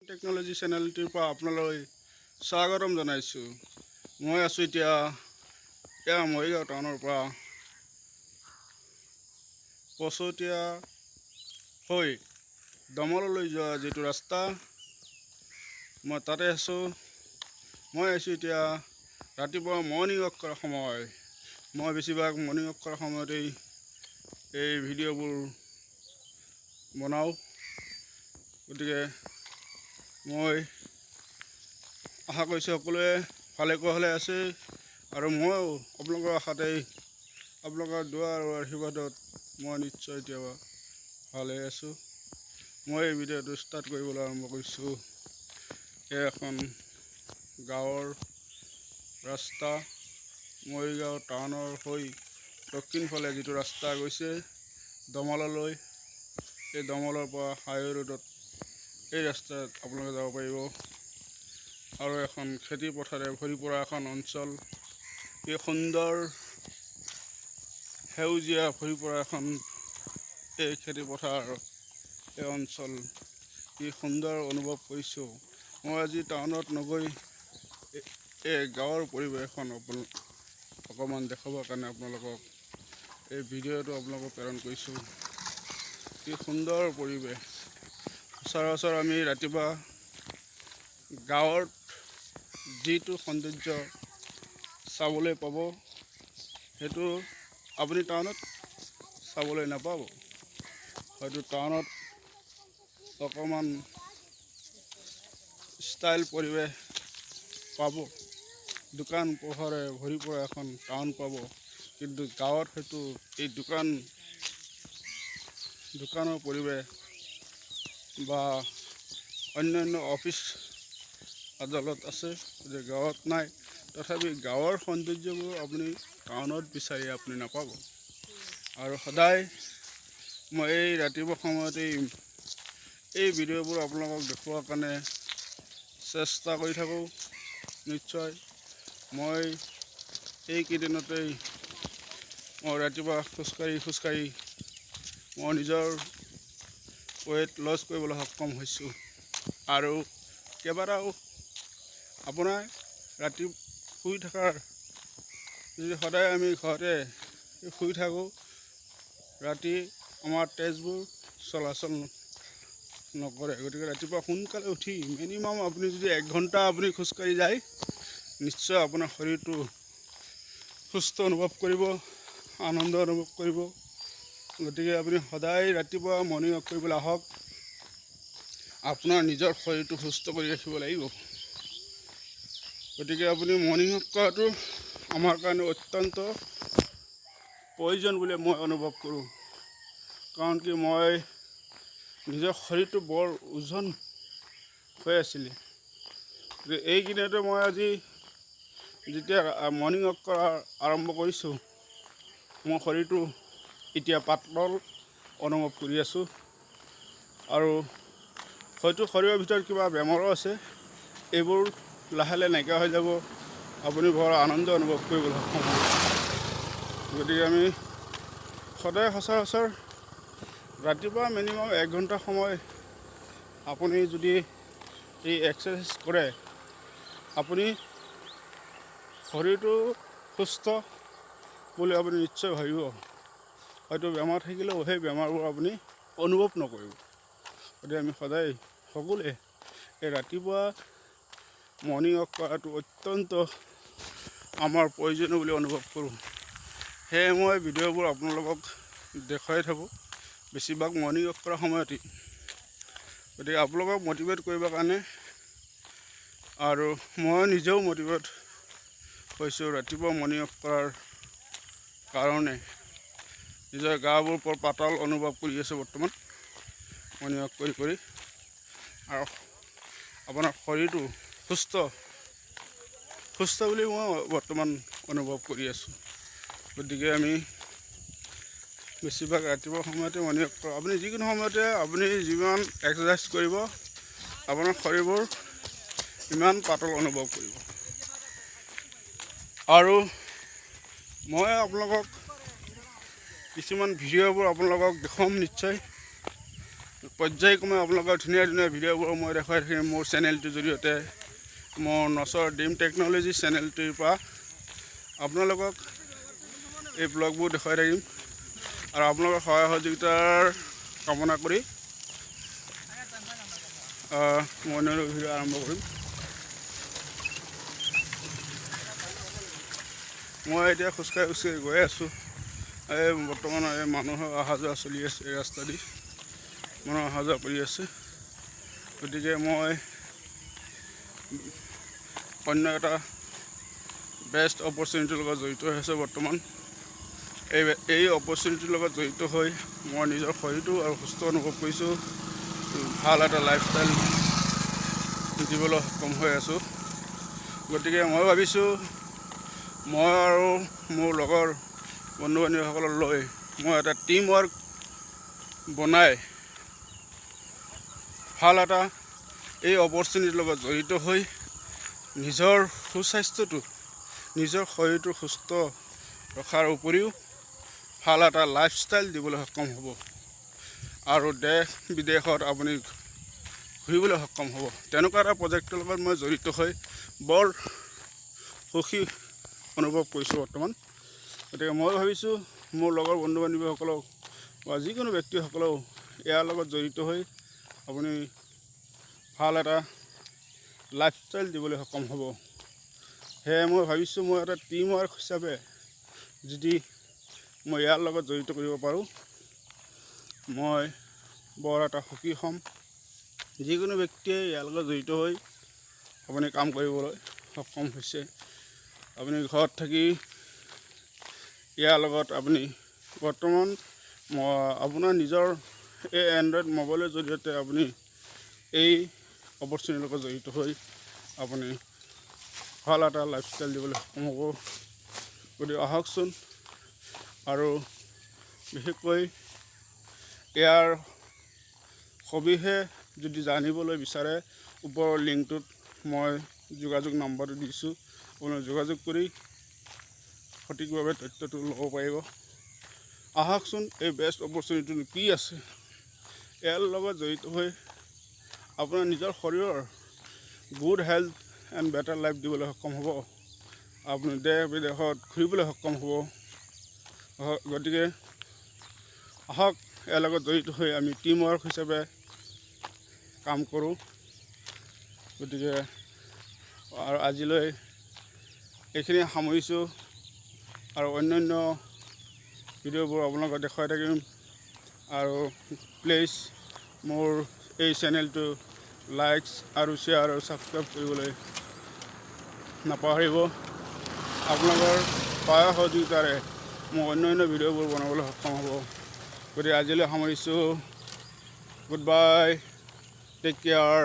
Technology চেনেলটিৰ পৰা আপোনালৈ স্বাগতম জনাইছোঁ। মই আছোঁ এতিয়া মৰিগাঁও টাউনৰ পৰা পছতীয়া হৈ দমললৈ যোৱা যিটো ৰাস্তা, মই তাতে আছোঁ। মই আহিছোঁ এতিয়া ৰাতিপুৱা মৰ্ণিং ৱাক কৰাৰ সময়। মই বেছিভাগ মৰ্ণিং ৱাক কৰাৰ সময়তেই এই ভিডিঅ'বোৰ বনাওঁ। গতিকে মই আশা কৰিছোঁ সকলোৱে ভালে কুশলে আছে, আৰু ময়ো আপোনালোকৰ আশাতেই, আপোনালোকৰ দোৱা আৰু আশীৰ্বাদত মই নিশ্চয় এতিয়া ভালে আছোঁ। মই এই ভিডিঅ'টো ষ্টাৰ্ট কৰিবলৈ আৰম্ভ কৰিছোঁ। এই এখন গাঁৱৰ ৰাস্তা, মৰিগাঁও টাউনৰ হৈ দক্ষিণ ফালে যিটো ৰাস্তা গৈছে দমললৈ, এই দমলৰ পৰা হাইৱে ৰোডত এই ৰাস্তাত আপোনালোকে যাব পাৰিব। আৰু এখন খেতি পথাৰে ভৰি পৰা এখন অঞ্চল, এই সুন্দৰ সেউজীয়া ভৰি পৰা এখন এই খেতি পথাৰ, এই অঞ্চল কি সুন্দৰ অনুভৱ কৰিছোঁ। মই আজি টাউনত নগৈ এই গাঁৱৰ পৰিৱেশখন অকণমান দেখাবৰ কাৰণে আপোনালোকক এই ভিডিঅ'টো আপোনালোকক প্ৰেৰণ কৰিছোঁ। কি সুন্দৰ পৰিৱেশ। সচৰাচৰ আমি ৰাতিপুৱা গাঁৱত যিটো সৌন্দৰ্য চাবলৈ পাব, সেইটো আপুনি টাউনত চাবলৈ নাপাব। হয়তো টাউনত অকণমান ষ্টাইল পৰিৱেশ পাব, দোকান পোহৰে ভৰি পৰা এখন টাউন পাব, কিন্তু গাঁৱত হয়তো এই দোকানৰ পৰিৱেশ বা অন্যান্য অফিচ আদালত আছে, যে গাঁৱত নাই। তথাপি গাঁৱৰ সৌন্দৰ্যবোৰ আপুনি টাউনত বিচাৰি আপুনি নাপাব। আৰু সদায় মই এই ৰাতিপুৱা সময়তেই এই ভিডিঅ'বোৰ আপোনালোকক দেখুওৱাৰ কাৰণে চেষ্টা কৰি থাকোঁ। নিশ্চয় মই এইকেইদিনতেই মই ৰাতিপুৱা খোজকাঢ়ি মই নিজৰ ৱেইট লছ কৰিবলৈ সক্ষম হৈছোঁ। আৰু কেইবাটাও আপোনাৰ ৰাতি শুই থকাৰ, যদি সদায় আমি ঘৰতে শুই থাকোঁ, ৰাতি আমাৰ তেজবোৰ চলাচল নকৰে। গতিকে ৰাতিপুৱা সোনকালে উঠি মিনিমাম আপুনি যদি 1 ঘণ্টা আপুনি খোজকাঢ়ি যায়, নিশ্চয় আপোনাৰ শৰীৰটো সুস্থ অনুভৱ কৰিব, আনন্দ অনুভৱ কৰিব। গতিকে আপুনি সদায় ৰাতিপুৱা মৰ্ণিং ৱাক কৰিবলৈ আহক। আপোনাৰ নিজৰ শৰীৰটো সুস্থ কৰি ৰাখিব লাগিব। গতিকে আপুনি মৰ্ণিং ৱাক কৰাটো আমাৰ কাৰণে অত্যন্ত প্ৰয়োজন বুলি মই অনুভৱ কৰোঁ। কাৰণ কি মই নিজৰ শৰীৰটো বৰ ওজন হৈ আছিলে। এইকেইদিনতে মই আজি যেতিয়া মৰ্ণিং ৱাক কৰা আৰম্ভ কৰিছোঁ, মোৰ শৰীৰটো এতিয়া পাতল অনুভৱ কৰি আছোঁ। আৰু হয়তো শৰীৰৰ ভিতৰত কিবা বেমাৰো আছে, এইবোৰ লাহে লাহে নাইকিয়া হৈ যাব। আপুনি বৰ আনন্দ অনুভৱ কৰিবলৈ সক্ষম হ'ব। গতিকে আমি সদায় সচৰাচৰ ৰাতিপুৱা মিনিমাম 1 ঘণ্টা সময় আপুনি যদি এই এক্সাৰচাইজ কৰে, আপুনি শৰীৰটো সুস্থ বুলি আপুনি নিশ্চয় ভাবিব। হয়তো বেমাৰ থাকিলেও সেই বেমাৰবোৰ আপুনি অনুভৱ নকৰিব। গতিকে আমি সদায় সকলোৱে এই ৰাতিপুৱা মৰ্ণিং ৱাক কৰাটো অত্যন্ত আমাৰ প্ৰয়োজনীয় বুলি অনুভৱ কৰোঁ। সেয়ে মই ভিডিঅ'বোৰ আপোনালোকক দেখুৱাই থাকোঁ, বেছিভাগ মৰ্ণিং ৱাক কৰাৰ সময়তেই। গতিকে আপোনালোকক মটিভেট কৰিবৰ কাৰণে, আৰু মই নিজেও মটিভেট হৈছোঁ ৰাতিপুৱা মৰ্ণিং ৱাক কৰাৰ কাৰণে। নিজৰ গাবোৰ বৰ পাতল অনুভৱ কৰি আছোঁ বৰ্তমান মৰ্ণিং ৱাক কৰি। আৰু আপোনাৰ শৰীৰটো সুস্থ বুলি মই বৰ্তমান অনুভৱ কৰি আছোঁ। গতিকে আমি বেছিভাগ ৰাতিপুৱা সময়তে মৰ্ণিং ৱাক কৰোঁ। আপুনি যিকোনো সময়তে আপুনি যিমান এক্সাৰচাইজ কৰিব, আপোনাৰ শৰীৰবোৰ ইমান পাতল অনুভৱ কৰিব। আৰু মই আপোনালোকক কিছুমান ভিডিঅ'বোৰ আপোনালোকক দেখুৱাম নিশ্চয়। পৰ্যায়ক্ৰমে আপোনালোকৰ ধুনীয়া ধুনীয়া ভিডিঅ'বোৰ মই দেখুৱাই থাকিম মোৰ চেনেলটোৰ জৰিয়তে মোৰ নচৰ ড্ৰিম টেকন'লজি চেনেলটোৰ পৰা আপোনালোকক এই ব্লগবোৰ দেখুৱাই থাকিম আৰু আপোনালোকৰ সহায় সহযোগিতাৰ কামনা কৰি মই অন্য ভিডিঅ' আৰম্ভ কৰিম। মই এতিয়া খোজকাঢ়ি গৈ আছোঁ। এই বৰ্তমান এই মানুহৰ অহা যোৱা চলি আছে, এই ৰাস্তা দি মানুহ অহা যোৱা কৰি আছে। গতিকে মই অন্য এটা বেষ্ট অপৰচুনিটিৰ লগত জড়িত হৈ আছোঁ। বৰ্তমান এই অপৰচুনিটিৰ লগত জড়িত হৈ মই নিজৰ শৰীৰটো আৰু সুস্থ অনুভৱ কৰিছোঁ, ভাল এটা লাইফষ্টাইল দিবলৈ সক্ষম হৈ আছোঁ। গতিকে মই ভাবিছোঁ মই আৰু মোৰ লগৰ বন্ধু বান্ধৱীসকলক লৈ মই এটা টিম ৱৰ্ক বনাই ভাল এটা এই অপৰচুনিটিৰ লগত জড়িত হৈ নিজৰ সুস্বাস্থ্যটো নিজৰ শৰীৰটো সুস্থ ৰখাৰ উপৰিও ভাল এটা লাইফষ্টাইল দিবলৈ সক্ষম হ'ব আৰু দেশ বিদেশত আপুনি ঘূৰিবলৈ সক্ষম হ'ব। তেনেকুৱা এটা প্ৰজেক্টৰ লগত মই জড়িত হৈ বৰ সুখী অনুভৱ কৰিছোঁ বৰ্তমান। গতিকে মই ভাবিছোঁ মোৰ লগৰ বন্ধু বান্ধৱীসকলক বা যিকোনো ব্যক্তিসকলেও ইয়াৰ লগত জড়িত হৈ আপুনি ভাল এটা লাইফষ্টাইল দিবলৈ সক্ষম হ'ব। সেয়ে মই ভাবিছোঁ মই এটা টিম ৱৰ্ক হিচাপে যদি মই ইয়াৰ লগত জড়িত কৰিব পাৰোঁ মই বৰ এটা সুখী হ'ম। যিকোনো ব্যক্তিয়ে ইয়াৰ লগত জড়িত হৈ আপুনি কাম কৰিবলৈ সক্ষম হৈছে। আপুনি ঘৰত থাকি ইয়াৰ লগত আপুনি বৰ্তমান আপোনাৰ নিজৰ এই এণ্ড্ৰইড মোবাইলৰ জৰিয়তে আপুনি এই অপৰচুনিটিৰ লগত জড়িত হৈ আপুনি ভাল এটা লাইফষ্টাইল দিবলৈ সক্ষম হ'ব। গতিকে আহকচোন আৰু বিশেষকৈ ইয়াৰ সবিশেষ যদি জানিবলৈ বিচাৰে ওপৰৰ লিংকটোত মই যোগাযোগ নম্বৰটো দিছোঁ, আপোনালোকে যোগাযোগ কৰি সঠিকভাৱে তথ্যটো ল'ব পাৰিব। আহকচোন এই বেষ্ট অপৰচুনিটিটো কি আছে ইয়াৰ লগত জড়িত হৈ আপোনাৰ নিজৰ শৰীৰৰ good health and better life দিবলৈ সক্ষম হ'ব। আপুনি দেশ বিদেশত ঘূৰিবলৈ সক্ষম হ'ব। গতিকে আহক ইয়াৰ লগত জড়িত হৈ আমি টিম ৱৰ্ক হিচাপে কাম কৰোঁ। গতিকে আৰু আজিলৈ এইখিনি সামৰিছোঁ আৰু অন্যান্য ভিডিঅ'বোৰ আপোনালোকক দেখুৱাই থাকিম। আৰু প্লিজ মোৰ এই চেনেলটো লাইক আৰু শ্বেয়াৰ আৰু ছাবস্ক্ৰাইব কৰিবলৈ নাপাহৰিব। আপোনালোকৰ সহায় সহযোগিতাৰে মই অন্যান্য ভিডিঅ'বোৰ বনাবলৈ সক্ষম হ'ব। গতিকে আজিলৈ সামৰিছোঁ। Goodbye, take care.